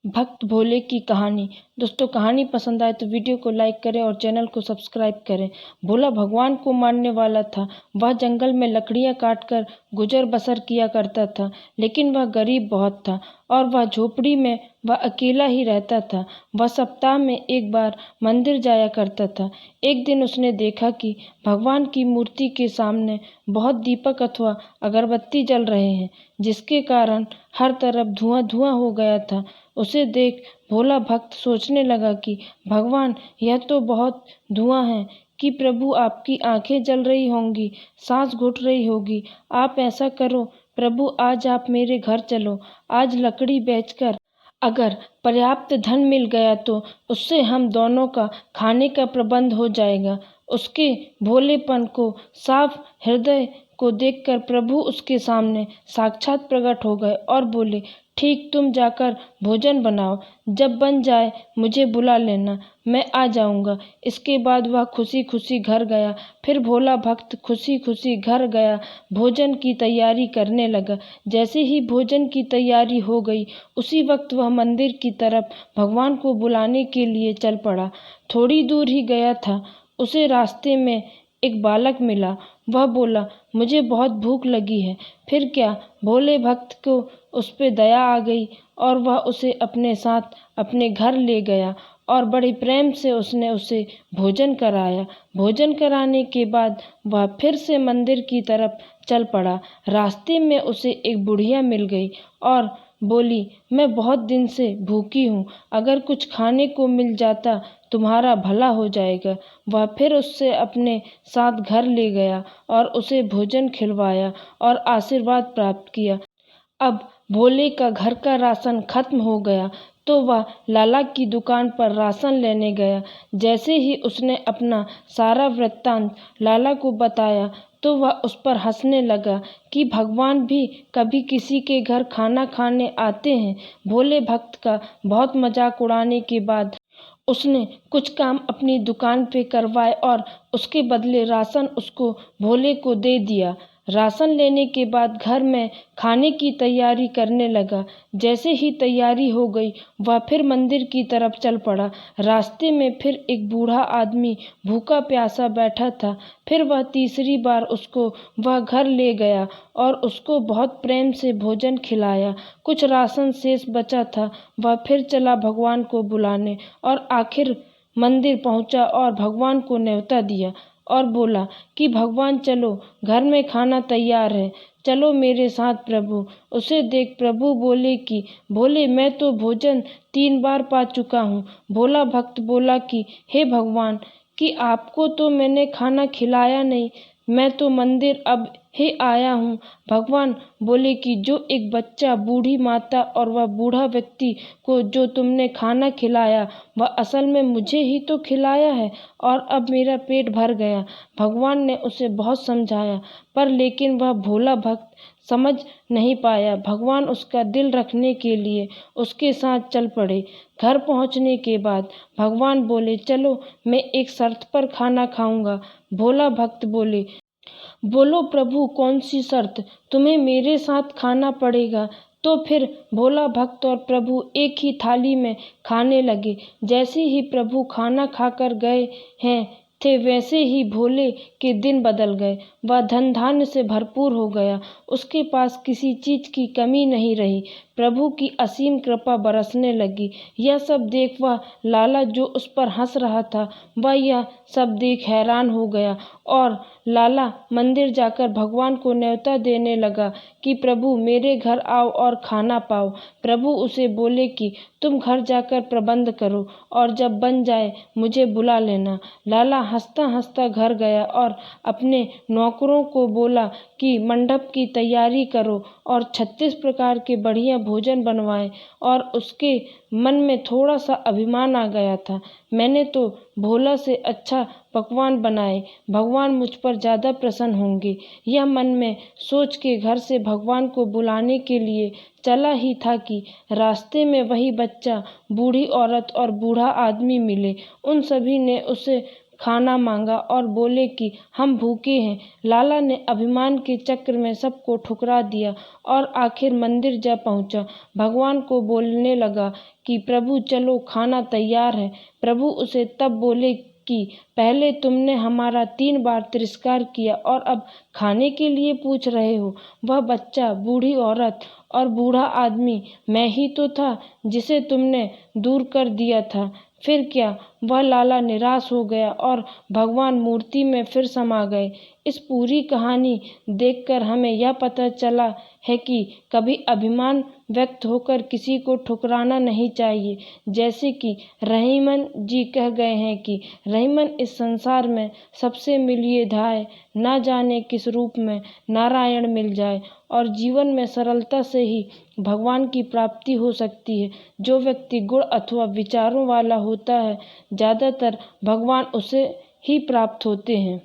भक्त भोले की कहानी। दोस्तों, कहानी पसंद आए तो वीडियो को लाइक करें और चैनल को सब्सक्राइब करें। भोला भगवान को मानने वाला था। वह जंगल में लकड़ियां काटकर गुजर बसर किया करता था, लेकिन वह गरीब बहुत था और वह झोपड़ी में वह अकेला ही रहता था। वह सप्ताह में एक बार मंदिर जाया करता था। एक दिन उसने देखा कि भगवान की मूर्ति के सामने बहुत दीपक अथवा अगरबत्ती जल रहे हैं, जिसके कारण हर तरफ धुआं धुआं हो गया था। उसे देख भोला भक्त सोचने लगा कि भगवान, यह तो बहुत धुआं है कि प्रभु, आपकी आंखें जल रही होंगी, सांस घुट रही होगी। आप ऐसा करो प्रभु, आज आप मेरे घर चलो। आज लकड़ी बेचकर अगर पर्याप्त धन मिल गया तो उससे हम दोनों का खाने का प्रबंध हो जाएगा। उसके भोलेपन को, साफ हृदय को देखकर प्रभु उसके सामने साक्षात प्रकट हो गए और बोले, ठीक, तुम जाकर भोजन बनाओ। जब बन जाए मुझे बुला लेना, मैं आ जाऊंगा। इसके बाद वह खुशी खुशी घर गया। फिर भोला भक्त खुशी खुशी घर गया, भोजन की तैयारी करने लगा। जैसे ही भोजन की तैयारी हो गई, उसी वक्त वह मंदिर की तरफ भगवान को बुलाने के लिए चल पड़ा। थोड़ी दूर ही गया था, उसे रास्ते में एक बालक मिला। वह बोला, मुझे बहुत भूख लगी है। फिर क्या, भोले भक्त को उस पे दया आ गई और वह उसे अपने साथ अपने घर ले गया और बड़े प्रेम से उसने उसे भोजन कराया। भोजन कराने के बाद वह फिर से मंदिर की तरफ चल पड़ा। रास्ते में उसे एक बुढ़िया मिल गई और बोली, मैं बहुत दिन से भूखी हूँ, अगर कुछ खाने को मिल जाता तुम्हारा भला हो जाएगा। वह फिर उससे अपने साथ घर ले गया और उसे भोजन खिलवाया और आशीर्वाद प्राप्त किया। अब भोले का घर का राशन खत्म हो गया तो वह लाला की दुकान पर राशन लेने गया। जैसे ही उसने अपना सारा वृत्तांत लाला को बताया तो वह उस पर हंसने लगा कि भगवान भी कभी किसी के घर खाना खाने आते हैं। भोले भक्त का बहुत मजाक उड़ाने के बाद उसने कुछ काम अपनी दुकान पे करवाए और उसके बदले राशन उसको भोले को दे दिया। राशन लेने के बाद घर में खाने की तैयारी करने लगा। जैसे ही तैयारी हो गई, वह फिर मंदिर की तरफ चल पड़ा। रास्ते में फिर एक बूढ़ा आदमी भूखा प्यासा बैठा था। फिर वह तीसरी बार उसको वह घर ले गया और उसको बहुत प्रेम से भोजन खिलाया। कुछ राशन शेष बचा था, वह फिर चला भगवान को बुलाने और आखिर मंदिर पहुंचा और भगवान को न्योता दिया और बोला कि भगवान, चलो, घर में खाना तैयार है, चलो मेरे साथ प्रभु। उसे देख प्रभु बोले कि भोले, मैं तो भोजन 3 बार पा चुका हूँ। भोला भक्त बोला कि हे भगवान, कि आपको तो मैंने खाना खिलाया नहीं, मैं तो मंदिर अब ही आया हूँ। भगवान बोले कि जो एक बच्चा, बूढ़ी माता और वह बूढ़ा व्यक्ति को जो तुमने खाना खिलाया, वह असल में मुझे ही तो खिलाया है और अब मेरा पेट भर गया। भगवान ने उसे बहुत समझाया, पर लेकिन वह भोला भक्त समझ नहीं पाया। भगवान उसका दिल रखने के लिए उसके साथ चल पड़े। घर पहुंचने के बाद भगवान बोले, चलो, मैं एक शर्त पर खाना खाऊंगा। भोला भक्त बोले, बोलो प्रभु, कौन सी शर्त? तुम्हें मेरे साथ खाना पड़ेगा। तो फिर भोला भक्त और प्रभु एक ही थाली में खाने लगे। जैसे ही प्रभु खाना खाकर गए हैं थे, वैसे ही भोले के दिन बदल गए। वह धन धान्य से भरपूर हो गया, उसके पास किसी चीज की कमी नहीं रही। प्रभु की असीम कृपा बरसने लगी। यह सब देख वह लाला, जो उस पर हंस रहा था, वह यह सब देख हैरान हो गया और लाला मंदिर जाकर भगवान को न्योता देने लगा कि प्रभु, मेरे घर आओ और खाना पाओ। प्रभु उसे बोले कि तुम घर जाकर प्रबंध करो और जब बन जाए मुझे बुला लेना। लाला हंसता हंसता घर गया और अपने नौकरों को बोला कि मंडप की तैयारी करो और 36 प्रकार के बढ़िया भोजन बनवाएं। और उसके मन में थोड़ा सा अभिमान आ गया था, मैंने तो भोला से अच्छा पकवान बनाए, भगवान मुझ पर ज़्यादा प्रसन्न होंगे। यह मन में सोच के घर से भगवान को बुलाने के लिए चला ही था कि रास्ते में वही बच्चा, बूढ़ी औरत और बूढ़ा आदमी मिले। उन सभी ने उसे खाना मांगा और बोले कि हम भूखे हैं। लाला ने अभिमान के चक्र में सबको ठुकरा दिया और आखिर मंदिर जा पहुंचा। भगवान को बोलने लगा कि प्रभु चलो, खाना तैयार है। प्रभु उसे तब बोले कि पहले तुमने हमारा 3 बार तिरस्कार किया और अब खाने के लिए पूछ रहे हो। वह बच्चा, बूढ़ी औरत और बूढ़ा आदमी मैं ही तो था जिसे तुमने दूर कर दिया था। फिर क्या? वह लाला निराश हो गया और भगवान मूर्ति में फिर समा गए। इस पूरी कहानी देखकर हमें यह पता चला है कि कभी अभिमान व्यक्त होकर किसी को ठुकराना नहीं चाहिए। जैसे कि रहीमन जी कह गए हैं कि रहीमन इस संसार में सबसे मिलिए धाय, ना जाने किस रूप में नारायण मिल जाए। और जीवन में सरलता से ही भगवान की प्राप्ति हो सकती है। जो व्यक्ति गुण अथवा विचारों वाला होता है, ज़्यादातर भगवान उसे ही प्राप्त होते हैं।